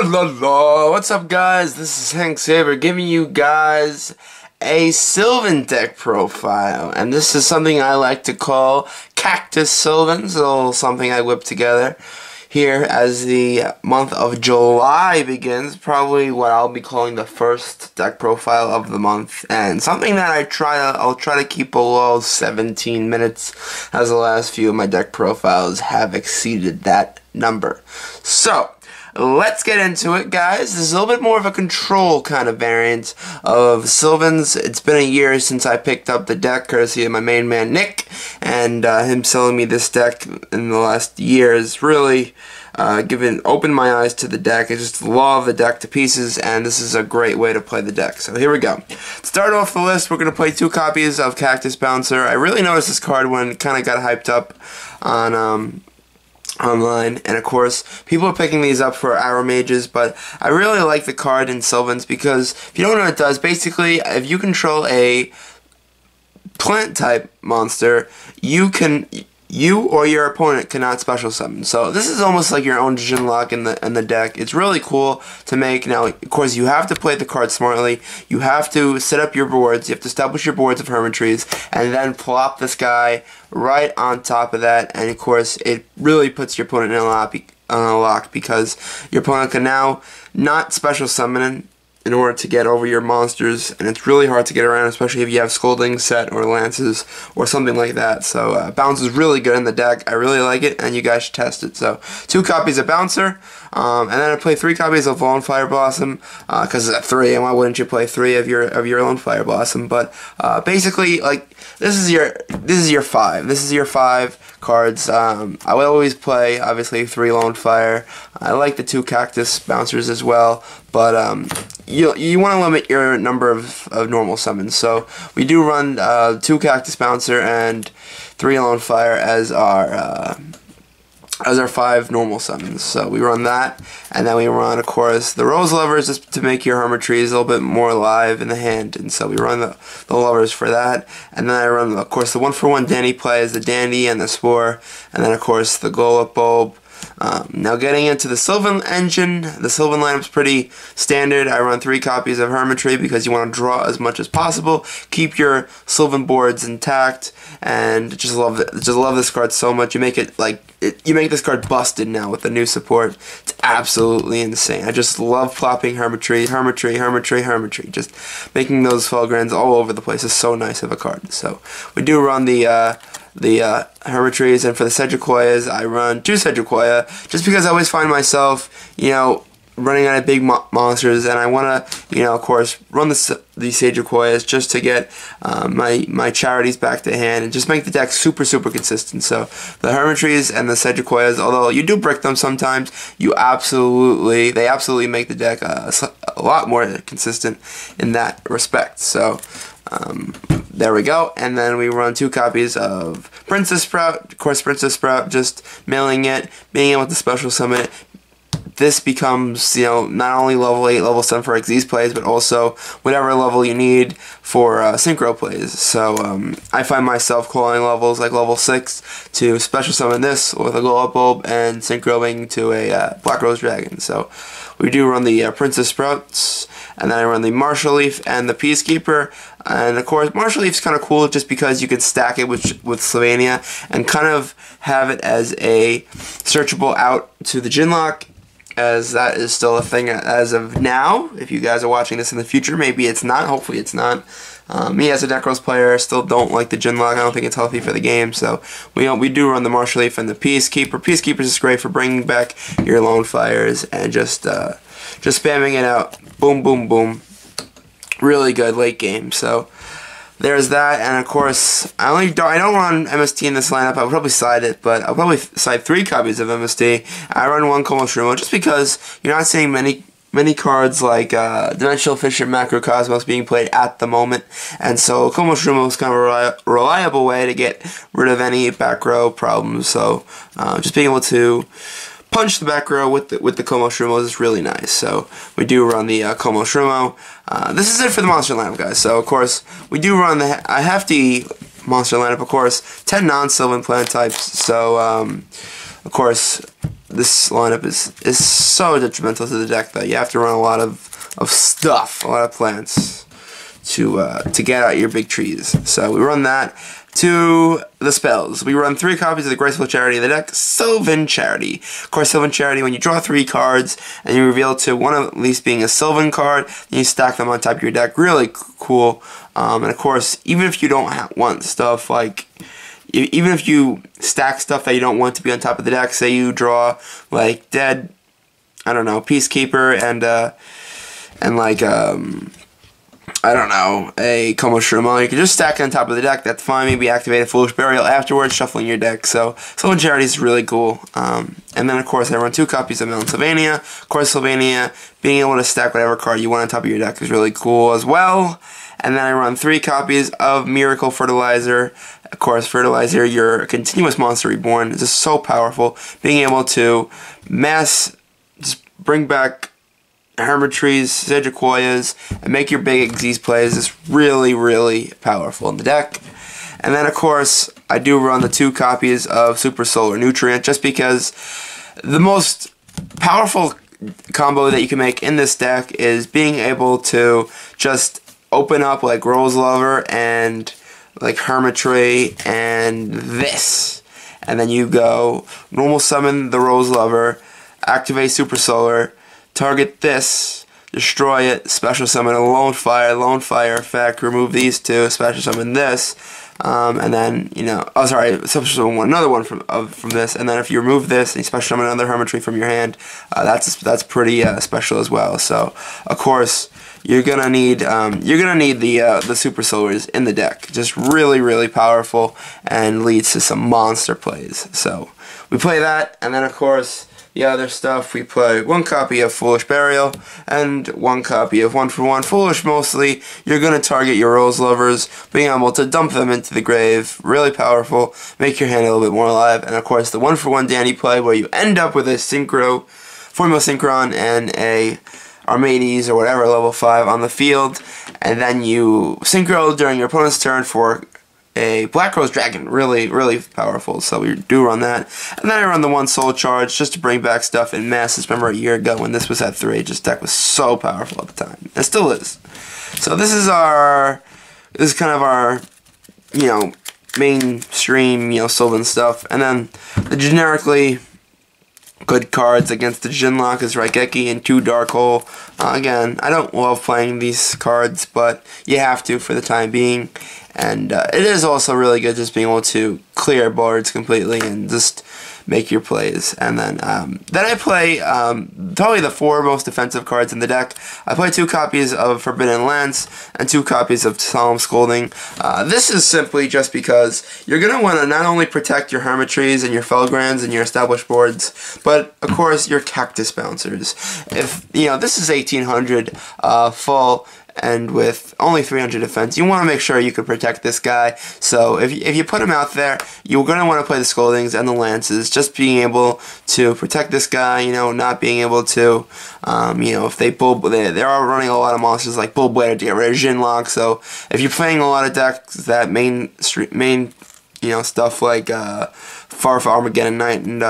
La, what's up, guys? This is Hank Saber giving you guys a Sylvan deck profile, and this is something I like to call Cactus Sylvan. It's a little something I whipped together here as the month of July begins, probably what I'll be calling the first deck profile of the month, and something that I'll try to keep below 17 minutes, as the last few of my deck profiles have exceeded that number. So let's get into it, guys. This is a little bit more of a control kind of variant of Sylvan's. It's been a year since I picked up the deck, courtesy of my main man Nick, and him selling me this deck in the last year has really opened my eyes to the deck. I just love the deck to pieces, and this is a great way to play the deck. So here we go. To start off the list, we're going to play 2 copies of Cactus Bouncer. I really noticed this card when it kind of got hyped up on online, and of course people are picking these up for Arrow Mages, but I really like the card in Sylvan's because if you don't know what it does, basically if you control a plant type monster, you or your opponent cannot special summon. So this is almost like your own Jinlock in the deck. It's really cool to make. Now, of course, you have to play the card smartly. You have to set up your boards. You have to establish your boards of Hermitries, and then plop this guy right on top of that. And of course, it really puts your opponent in a lock because your opponent can now not special summon in order to get over your monsters, and it's really hard to get around, especially if you have Scolding set or Lances or something like that. So Bounce is really good in the deck. I really like it, and you guys should test it. So 2 copies of Bouncer, and then I play 3 copies of Lone Fire Blossom because it's at 3, and why wouldn't you play 3 of your Lone Fire Blossom? But basically, like this is your 5. This is your 5 cards. I would always play obviously 3 Lone Fire. I like the 2 Cactus Bouncers as well, but you want to limit your number of normal summons. So we do run 2 Cactus Bouncer and 3 Lone Fire as our 5 normal summons. So we run that, and then we run, of course, the Rose Lovers just to make your Hermitries a little bit more alive in the hand. And so we run the Lovers for that, and then I run, of course, the 1-for-1 Dandy plays, the Dandy and the Spore, and then, of course, the Golem Bulb. Now getting into the Sylvan engine, the Sylvan lineup's pretty standard. I run 3 copies of Hermitry because you want to draw as much as possible, keep your Sylvan boards intact, and just love this card so much. You make it you make this card busted now with the new support. It's absolutely insane. I just love plopping Hermitry, just making those Felgrans all over the place is so nice of a card. So we do run the Hermitries, and for the Sequoias, I run 2 Sequoia, just because I always find myself, running out of big monsters, and I want to, of course, run the Sequoias just to get my charities back to hand and just make the deck super consistent. So the Hermitries and the Sequoias, although you do brick them sometimes, they absolutely make the deck a lot more consistent in that respect. So there we go, and then we run 2 copies of Princess Sprout. Of course, Princess Sprout, just mailing it, being able to special summon it. This becomes, not only level 8, level 7 for Xyz plays, but also whatever level you need for Synchro plays. So I find myself calling levels like level 6 to special summon this with a Golem Bulb and Synchroing to a Black Rose Dragon. So we do run the Princess Sprouts, and then I run the Martial Leaf and the Peacekeeper. And of course, Martial Leaf's kind of cool just because you can stack it with Sylvania and kind of have it as a searchable out to the Jinlock, as that is still a thing as of now. If you guys are watching this in the future, maybe it's not, hopefully it's not. Me as a Necros player, still don't like the Jinlock. I don't think it's healthy for the game, so we do run the Martial Leaf and the Peacekeeper. Peacekeeper is great for bringing back your Lone Fires and just spamming it out. Boom, boom, boom. Really good late game. So there's that, and of course, I don't run MST in this lineup. I'll probably side it, but I'll probably side 3 copies of MST. I run 1 Komoshumo just because you're not seeing many cards like Dimensional Fisher, Macrocosmos being played at the moment, and so Komoshumo is kind of a reliable way to get rid of any back row problems. So just being able to punch the back row with the Komoshumo is really nice. So we do run the Komoshumo. This is it for the monster lineup, guys. So of course we do run a hefty monster lineup. Of course, 10 non-Sylvan plant types. So of course this lineup is so detrimental to the deck that you have to run a lot of stuff, a lot of plants to get out your big trees. So we run that. To the spells, we run 3 copies of the Graceful Charity of the deck, Sylvan Charity. Of course, Sylvan Charity, when you draw 3 cards and you reveal to one of at least being a Sylvan card, then you stack them on top of your deck. Really cool. And of course, even if you don't want stuff like, even if you stack stuff that you don't want to be on top of the deck, say you draw like dead, I don't know, Peacekeeper and like I don't know, a Komoshima, you can just stack it on top of the deck. That's fine. Maybe activate a Foolish Burial afterwards, shuffling your deck. So Sylvan Charity is really cool. And then of course I run 2 copies of Melon Sylvania. Of course, Sylvania, being able to stack whatever card you want on top of your deck is really cool as well. And then I run 3 copies of Miracle Fertilizer. Of course, Fertilizer, your continuous monster reborn, is just so powerful. Being able to just bring back Hermitries, Sequoias, and make your big Xyz plays is really, really powerful in the deck. And then, of course, I do run the 2 copies of Super Solar Nutrient, just because the most powerful combo that you can make in this deck is being able to just open up like Rose Lover and like Hermitry and this. And then you go normal summon the Rose Lover, activate Super Solar, target this, destroy it, special summon a Lone Fire effect, remove these 2, special summon this, and then, you know, oh sorry, special summon another one from this, and then if you remove this and you special summon another Hermitry from your hand, that's pretty special as well. So of course you're gonna need the Super Solars in the deck. Just really, really powerful and leads to some monster plays. So we play that, and then of course the other stuff, we play 1 copy of Foolish Burial and 1 copy of 1/1 Foolish. Mostly, you're going to target your Rose Lovers, being able to dump them into the grave, really powerful, make your hand a little bit more alive. And of course, the 1/1 Danny play, where you end up with a Synchro, Formula Synchron, and a Armades or whatever, level 5 on the field, and then you Synchro during your opponent's turn for a Black Rose Dragon. Really, really powerful. So we do run that. And then I run the 1 Soul Charge just to bring back stuff in masses. Remember a year ago when this was at 3, this deck was so powerful at the time. It still is. So this is kind of our, you know, mainstream, you know, Sylvan stuff. And then the generically good cards against the Jinlock is Raigeki and 2 Dark Hole. Again, I don't love playing these cards, but you have to for the time being. And it is also really good just being able to clear boards completely and just make your plays. And then I play probably the 4 most defensive cards in the deck. I play 2 copies of Forbidden Lance and 2 copies of Solemn Scolding. This is simply just because you're going to want to not only protect your Hermitries and your Felgrands and your established boards, but of course your Cactus Bouncers. If, you know, this is 1800 full, and with only 300 defense, you want to make sure you can protect this guy. So if you put him out there, you're going to want to play the Scoldings and the Lances, just being able to protect this guy, you know, not being able to, you know, if they are running a lot of monsters like Bullblader to get rid of Jinlock. So if you're playing a lot of decks that main you know, stuff like Far Armageddon Knight and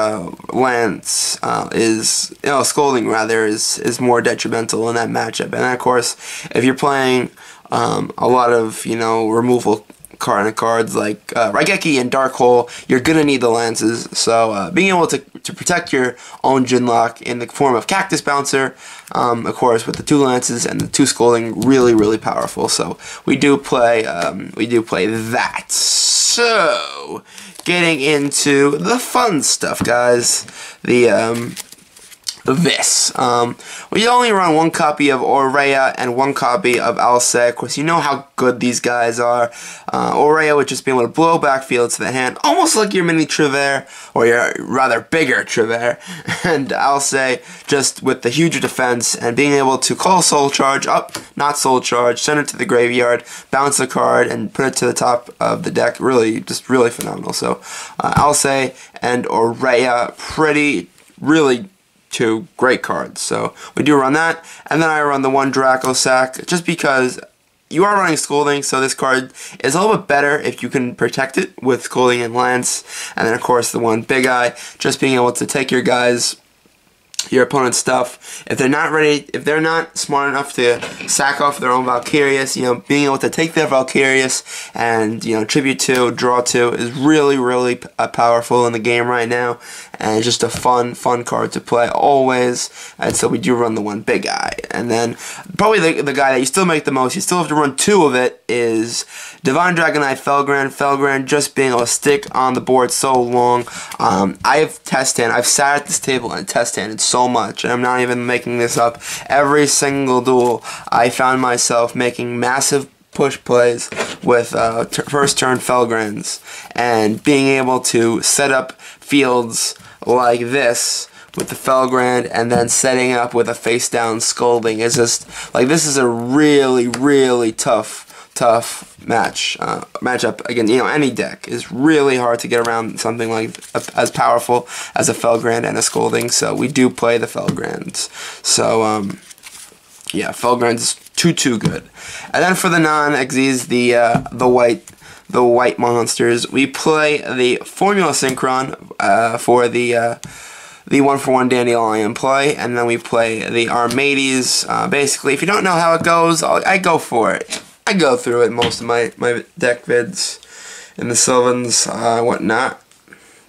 Lance is, you know, Scolding rather is more detrimental in that matchup. And then, of course, if you're playing a lot of, you know, removal cards like Raigeki and Dark Hole, you're gonna need the Lances. So being able to protect your own Jinlock in the form of Cactus Bouncer, of course, with the 2 Lances and the 2 Scolding, really, really powerful. So we do play that. So getting into the fun stuff, guys. We only run 1 copy of Aurea and 1 copy of Alcé. Of course, you know how good these guys are. Aurea would just be able to blow back fields to the hand, almost like your mini Trevere, or your rather bigger Trevere. And Alcé, just with the huge defense and being able to call Soul Charge up, not Soul Charge, send it to the graveyard, bounce a card, and put it to the top of the deck. Really, just really phenomenal. So, Alcé and Aurea, really 2 great cards. So we do run that, and then I run the 1 Draco Sack just because you are running Scolding, so this card is a little bit better if you can protect it with Scolding and Lance. And then, of course, the one Big Eye, just being able to take your opponent's stuff. If they're not ready, if they're not smart enough to sack off their own Valkyrius, being able to take their Valkyrius and, tribute to, draw to is really, really powerful in the game right now. And it's just a fun card to play always. And so we do run the one Big Eye. And then probably the guy that you still make the most, you still have to run 2 of it, is Divine Dragonite Felgrand. Felgrand just being able to stick on the board so long. I've sat at this table and test-handed so much, and I'm not even making this up. Every single duel, I found myself making massive push plays with first turn Felgrands, and being able to set up fields like this with the Felgrand and then setting up with a face down Scolding is just like, this is a really, really tough matchup against any deck. Is really hard to get around something like as powerful as a Felgrand and a Scolding. So we do play the Felgrands. So yeah, Felgrand's too good. And then for the non-Xyz, the white monsters, we play the Formula Synchron for the 1-for-1 Dandelion play, and then we play the Armades. Basically, if you don't know how it goes, I go for it. I go through it most of my deck vids in the Sylvans, whatnot.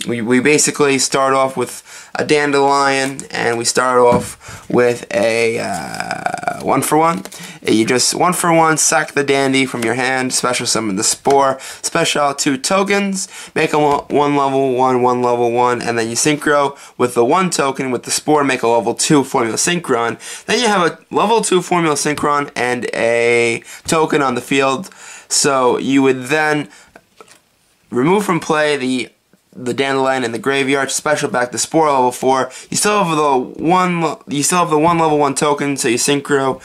We basically start off with a Dandelion, and we start off with a 1-for-1. You just 1-for-1, sack the Dandy from your hand, special summon the Spore, special out 2 tokens, make them 1 level 1, 1 level 1, and then you synchro with the 1 token with the Spore, make a level 2 Formula Synchron. Then you have a level 2 Formula Synchron and a token on the field. So you would then remove from play the Dandelion in the graveyard, special back the Spore level 4. You still have the one level 1 token, so you synchro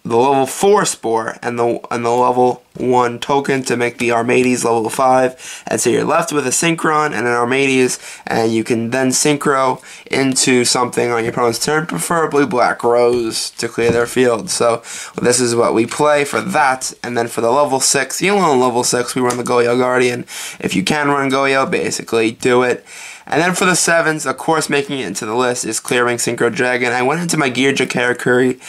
the level 4 Spore and the level 1 token to make the Armades level 5. And so you're left with a Synchron and an Armades, and you can then synchro into something on your opponent's turn, preferably Black Rose, to clear their field. So this is what we play for that. And then for the level 6, the only level 6, we run the Goyo Guardian. If you can run Goyo, basically do it. And then for the 7s, of course, making it into the list is Clearing Synchro Dragon. I went into my Gearja Karakuri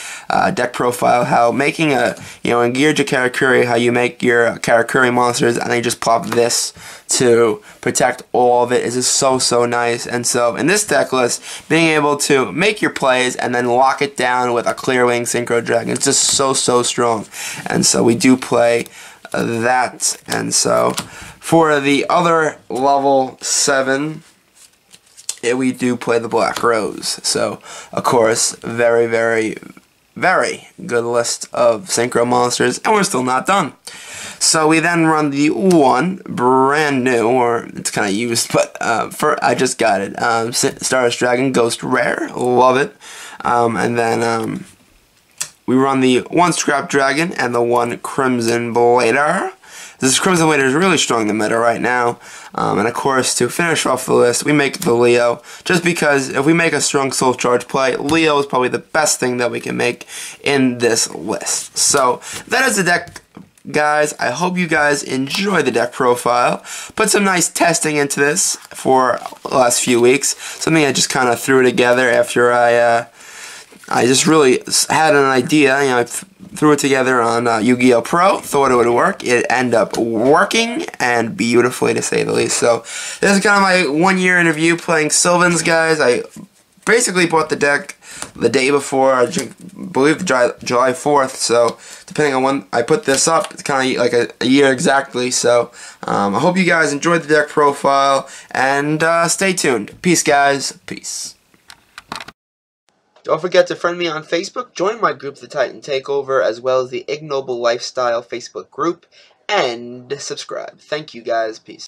deck profile, how making in Gearja Karakuri, how you make your Karakuri monsters and they just plop this to protect all of it is just so nice. And so in this deck list, being able to make your plays and then lock it down with a Clearwing Synchro Dragon, it's just so strong. And so we do play that. And so for the other level 7, we do play the Black Rose. So, of course, very good list of Synchro monsters, and we're still not done. So we then run the one brand new, or it's kind of used, but I just got it. Stardust Dragon Ghost Rare, love it. And then we run the 1 Scrap Dragon and the 1 Crimson Blader. This Crimson Blader is really strong in the meta right now. And of course, to finish off the list, we make the Leo. Just because if we make a strong Soul Charge play, Leo is probably the best thing that we can make in this list. So that is the deck, guys. I hope you guys enjoy the deck profile. Put some nice testing into this for the last few weeks. Something I just kind of threw together after I just really had an idea. I threw it together on Yu-Gi-Oh! Pro, thought it would work. It ended up working, and beautifully to say the least. So this is kind of my 1 year in review playing Sylvans, guys. I basically bought the deck the day before, I believe July 4th, so depending on when I put this up, it's kind of like a year exactly. So I hope you guys enjoyed the deck profile, and stay tuned. Peace, guys. Peace. Don't forget to friend me on Facebook, join my group, The Titan Takeover, as well as the Ignoble Lifestyle Facebook group, and subscribe. Thank you, guys. Peace.